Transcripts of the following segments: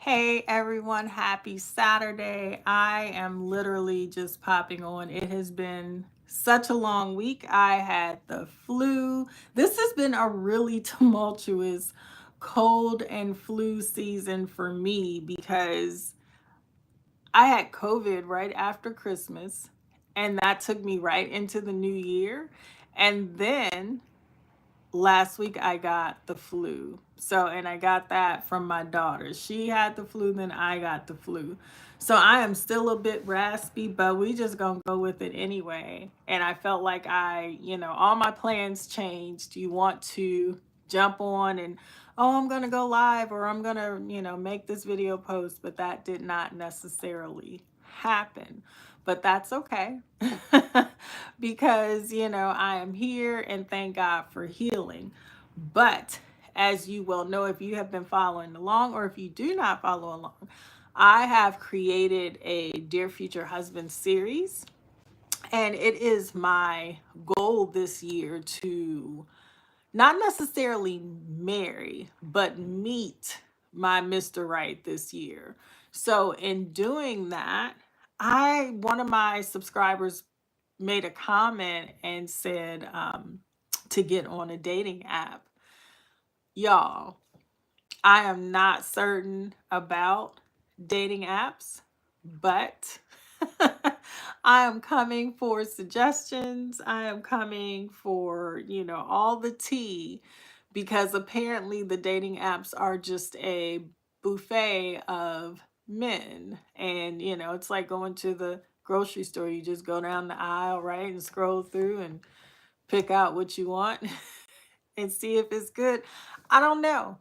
Hey everyone, happy Saturday. I am literally just popping on. It has been such a long week. I had the flu. This has been a really tumultuous cold and flu season for me because I had COVID right after Christmas, and that took me right into the new year. And then last week I got the flu. So, and I got that from my daughter. She had the flu, then I got the flu. So I am still a bit raspy, but we just gonna go with it anyway. And I felt like all my plans changed. You want to jump on and, oh, I'm gonna go live or I'm gonna, make this video post, but that did not necessarily happen. But that's okay. Because, I am here and thank God for healing. But as you well know, if you have been following along or if you do not follow along, I have created a Dear Future Husband series. And it is my goal this year to not necessarily marry, but meet my Mr. Right this year. So in doing that, one of my subscribers made a comment and said to get on a dating app. Y'all, I am not certain about dating apps, but I am coming for suggestions. I am coming for, all the tea because apparently the dating apps are just a buffet of men. And, it's like going to the grocery store. You just go down the aisle, right, and scroll through and pick out what you want and see if it's good. I don't know.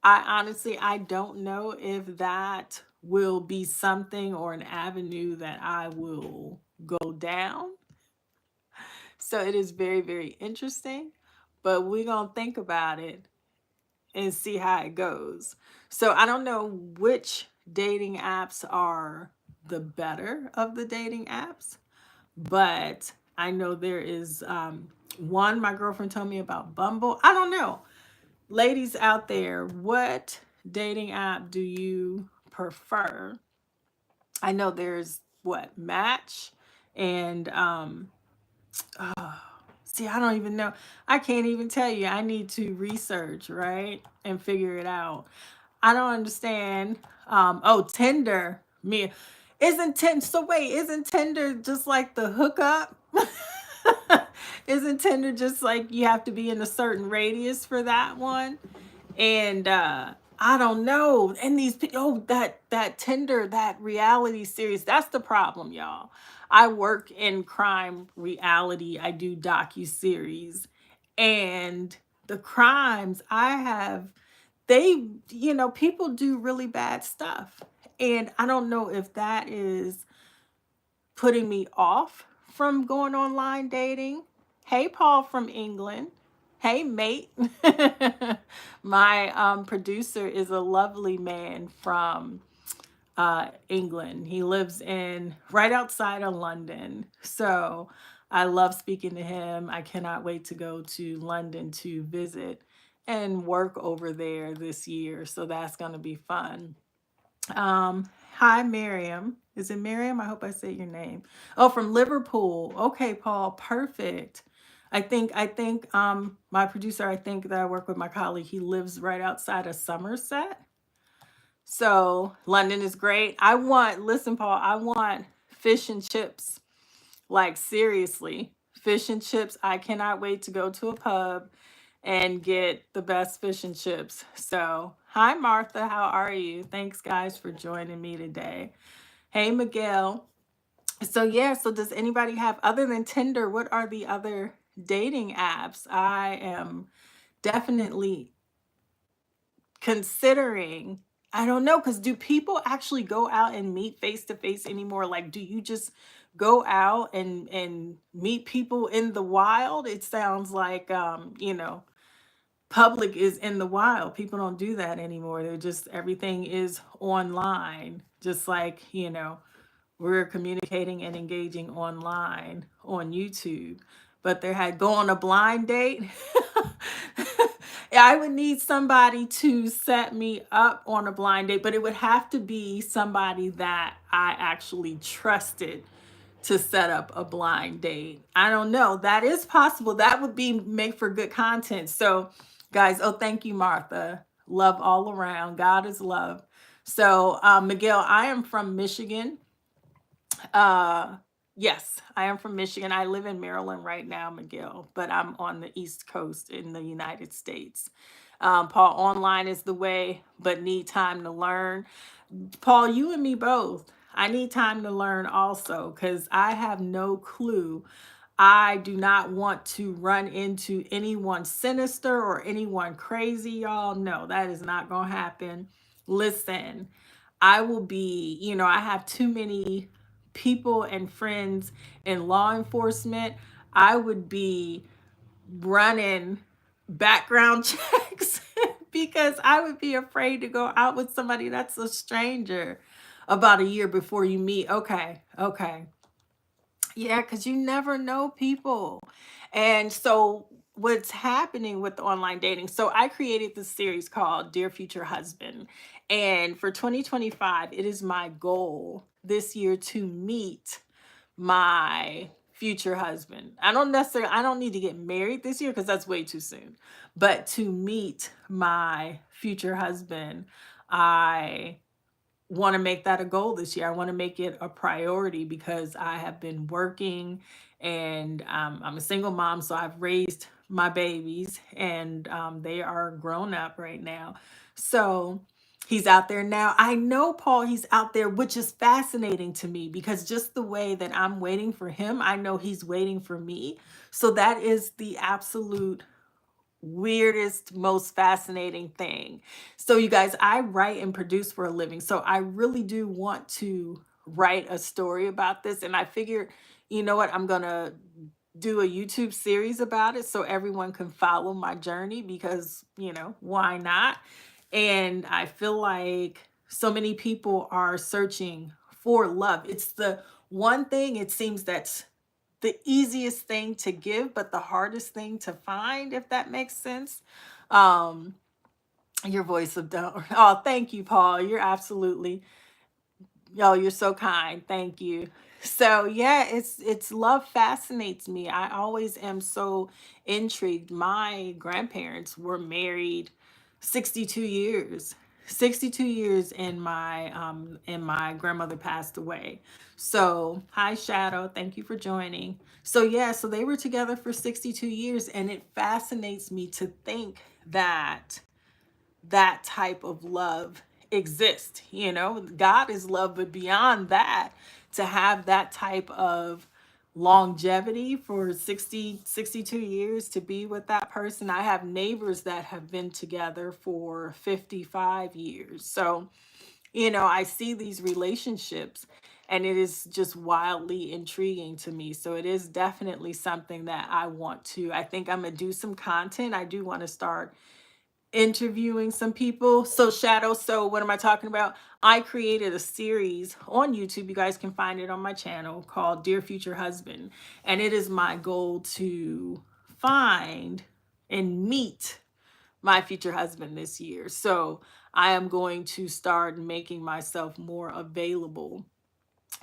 I don't know if that will be something or an avenue that I will go down. So it is very, very interesting, but we're going to think about it and see how it goes. So I don't know which dating apps are the better of the dating apps, but I know there is one my girlfriend told me about Bumble. I don't know. Ladies out there, what dating app do you prefer? I know there's what Match and see, I don't even know. I can't even tell you. I need to research, right? And figure it out. I don't understand. Oh, Tinder. Me isn't Tinder so wait, isn't Tinder just like the hookup? Isn't Tinder just like you have to be in a certain radius for that one? And I don't know. And that Tinder, that reality series, that's the problem, y'all. I work in crime reality. I do docu-series. And the crimes I have, people do really bad stuff. And I don't know if that is putting me off from going online dating. Hey, Paul from England. Hey, mate. My producer is a lovely man from England. He lives in right outside of London. So I love speaking to him. I cannot wait to go to London to visit and work over there this year. So that's going to be fun. Hi, Miriam. Is it Miriam? I hope I said your name. Oh, from Liverpool. Okay, Paul. Perfect. I think my producer, I think that I work with my colleague, he lives right outside of Somerset. So London is great. Listen, Paul, I want fish and chips. Like seriously, fish and chips. I cannot wait to go to a pub and get the best fish and chips. So, hi Martha, how are you? Thanks guys for joining me today. Hey Miguel. So yeah, so does anybody have other than Tinder, what are the other dating apps? I am definitely considering, I don't know, because do people actually go out and meet face to face anymore? Like, do you just go out and meet people in the wild? It sounds like public is in the wild. People don't do that anymore. They're just everything is online. Just like, we're communicating and engaging online on YouTube. But they had go on a blind date. I would need somebody to set me up on a blind date, but it would have to be somebody that I actually trusted to set up a blind date. I don't know. That is possible. That would be make for good content. So, guys, oh, thank you, Martha. Love all around. God is love. So, Miguel, I am from Michigan. Uh, yes, I am from Michigan. I live in Maryland right now, Miguel, but I'm on the East Coast in the United States. Paul, online is the way, but need time to learn. Paul, you and me both. I need time to learn also because I have no clue. I do not want to run into anyone sinister or anyone crazy, y'all. No, that is not going to happen. Listen, I will be, I have too many people and friends in law enforcement. I would be running background checks because I would be afraid to go out with somebody that's a stranger about a year before you meet. Okay, okay. Yeah, because you never know people. And so, what's happening with the online dating? So, I created this series called Dear Future Husband. And for 2025, it is my goal this year to meet my future husband. I don't need to get married this year because that's way too soon. But to meet my future husband, I want to make that a goal this year. I want to make it a priority because I have been working and I'm a single mom. So I've raised my babies and they are grown up right now. So he's out there now. I know, Paul, he's out there, which is fascinating to me because just the way that I'm waiting for him, I know he's waiting for me. So that is the absolute weirdest, most fascinating thing. So, you guys, I write and produce for a living. So, I really do want to write a story about this. And I figured, you know what, I'm going to do a YouTube series about it so everyone can follow my journey because, why not? And I feel like so many people are searching for love. It's the one thing it seems that's the easiest thing to give, but the hardest thing to find, if that makes sense. Um, your voice of don't. Oh, thank you, Paul. You're absolutely. Oh, you're so kind. Thank you. So yeah, it's love fascinates me. I always am so intrigued. My grandparents were married 62 years. 62 years and my grandmother passed away. So, hi Shadow, thank you for joining. So yeah, so they were together for 62 years and it fascinates me to think that that type of love exist. God is love, but beyond that, to have that type of longevity for 62 years to be with that person. I have neighbors that have been together for 55 years. So, I see these relationships and it is just wildly intriguing to me. So it is definitely something that I think I'm going to do some content. I do want to start interviewing some people. So Shadow, so what am I talking about? I created a series on YouTube. You guys can find it on my channel called Dear Future Husband. And it is my goal to find and meet my future husband this year. So I am going to start making myself more available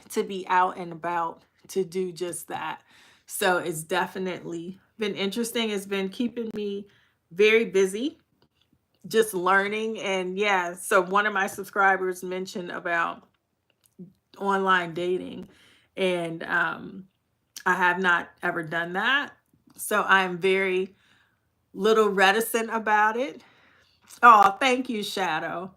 to be out and about to do just that. So it's definitely been interesting. It's been keeping me very busy just learning. And yeah, so one of my subscribers mentioned about online dating, and I have not ever done that. So I'm very little reticent about it. Oh, thank you, Shadow.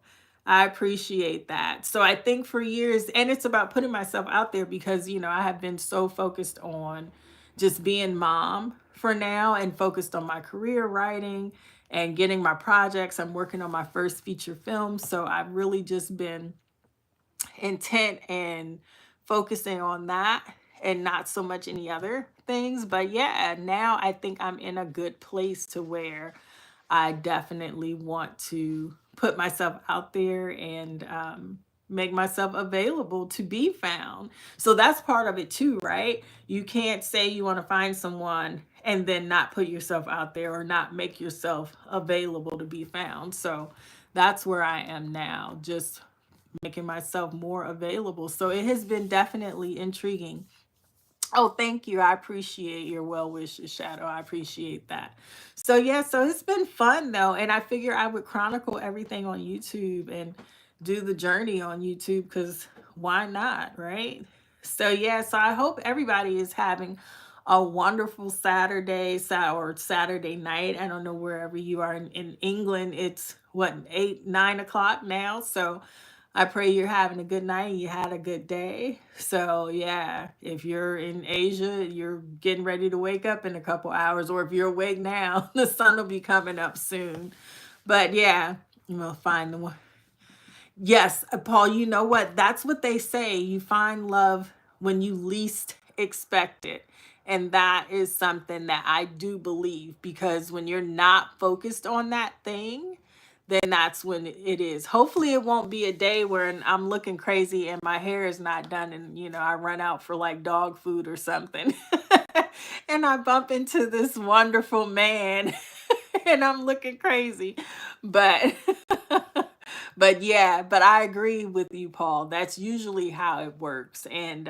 I appreciate that. So I think for years, and it's about putting myself out there because, I have been so focused on just being mom for now and focused on my career writing and getting my projects. I'm working on my first feature film. So I've really just been intent and focusing on that and not so much any other things. But yeah, now I think I'm in a good place to where I definitely want to put myself out there and make myself available to be found. So that's part of it too, right? You can't say you want to find someone and then not put yourself out there or not make yourself available to be found. So that's where I am now, just making myself more available. So it has been definitely intriguing. Oh, thank you. I appreciate your well wishes, Shadow. I appreciate that. So yeah, so it's been fun though, and I figure I would chronicle everything on YouTube and do the journey on YouTube because why not, right? So yeah, so I hope everybody is having a wonderful or Saturday night. I don't know wherever you are in England. It's what 8, 9 o'clock now. So I pray you're having a good night. You had a good day. So, yeah, if you're in Asia, you're getting ready to wake up in a couple hours, or if you're awake now, the sun will be coming up soon. But yeah, we'll find the one. Yes, Paul, you know what? That's what they say. You find love when you least expect it. And that is something that I do believe, because when you're not focused on that thing, then that's when it is. Hopefully, it won't be a day where I'm looking crazy and my hair is not done and, I run out for like dog food or something. And I bump into this wonderful man and I'm looking crazy. But but yeah, but I agree with you, Paul. That's usually how it works. And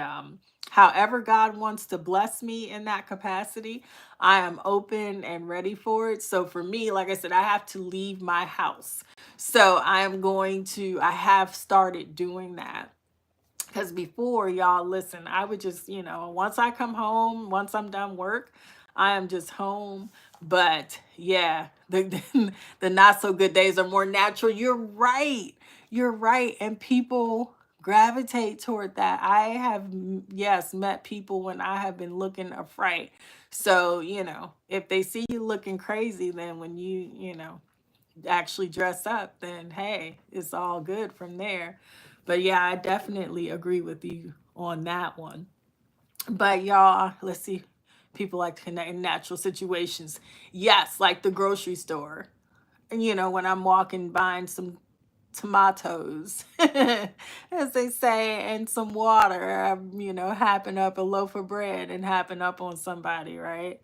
however God wants to bless me in that capacity, I am open and ready for it. So for me, like I said, I have to leave my house. So I have started doing that. Because before, y'all, listen, I would just, once I come home, once I'm done work, I am just home. But yeah, the not so good days are more natural. You're right. You're right. And people gravitate toward that. I have, yes, met people when I have been looking a fright. So, if they see you looking crazy, then when actually dress up, then hey, it's all good from there. But yeah, I definitely agree with you on that one. But y'all, let's see. People like to connect in natural situations. Yes, like the grocery store. And when I'm walking buying some tomatoes, as they say, and some water, happen up a loaf of bread and happen up on somebody, right?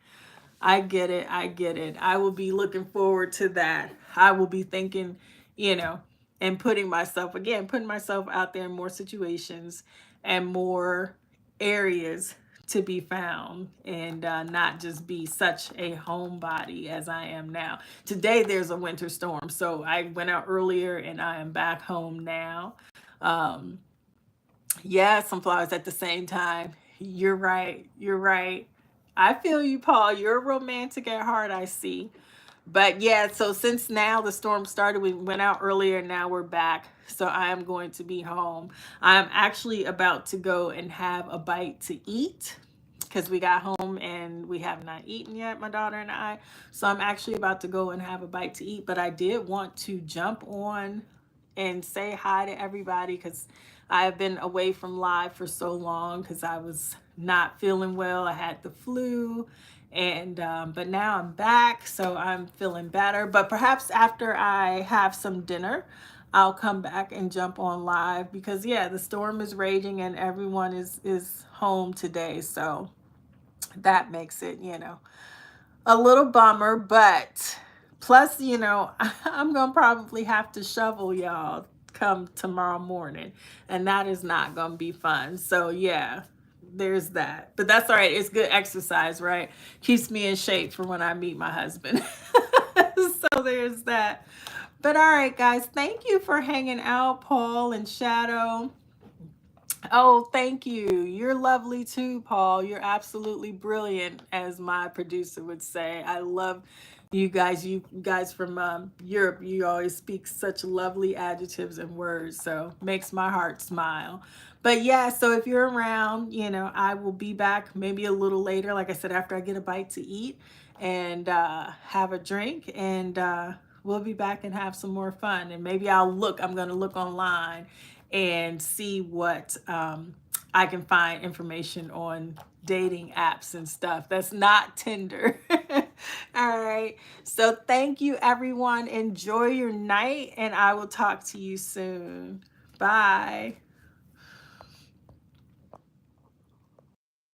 I get it. I get it. I will be looking forward to that. I will be thinking, you know, and putting myself out there in more situations and more areas to be found, and not just be such a homebody as I am now. Today there's a winter storm, so I went out earlier and I am back home now. Um, yeah, some flowers at the same time. You're right. You're right. I feel you, Paul. You're romantic at heart, I see. But yeah, so since now the storm started, we went out earlier, now we're back. So I am going to be home. I'm actually about to go and have a bite to eat because we got home and we have not eaten yet, my daughter and I. So I'm actually about to go and have a bite to eat. But I did want to jump on and say hi to everybody because I have been away from live for so long because I was not feeling well. I had the flu, and but now I'm back, so I'm feeling better. But perhaps after I have some dinner, I'll come back and jump on live because yeah, the storm is raging and everyone is home today, so that makes it a little bummer. But plus, I'm gonna probably have to shovel, y'all, come tomorrow morning, and that is not gonna be fun. So yeah, there's that. But that's all right. It's good exercise, right? Keeps me in shape for when I meet my husband. So there's that. But all right, guys, thank you for hanging out, Paul and Shadow. Oh, thank you. You're lovely too, Paul. You're absolutely brilliant, as my producer would say. I love you guys. You guys from Europe, you always speak such lovely adjectives and words. So makes my heart smile. But yeah, so if you're around, I will be back maybe a little later, like I said, after I get a bite to eat and have a drink. And we'll be back and have some more fun. And maybe I'm going to look online and see what I can find information on dating apps and stuff. That's not Tinder. All right. So thank you, everyone. Enjoy your night, and I will talk to you soon. Bye.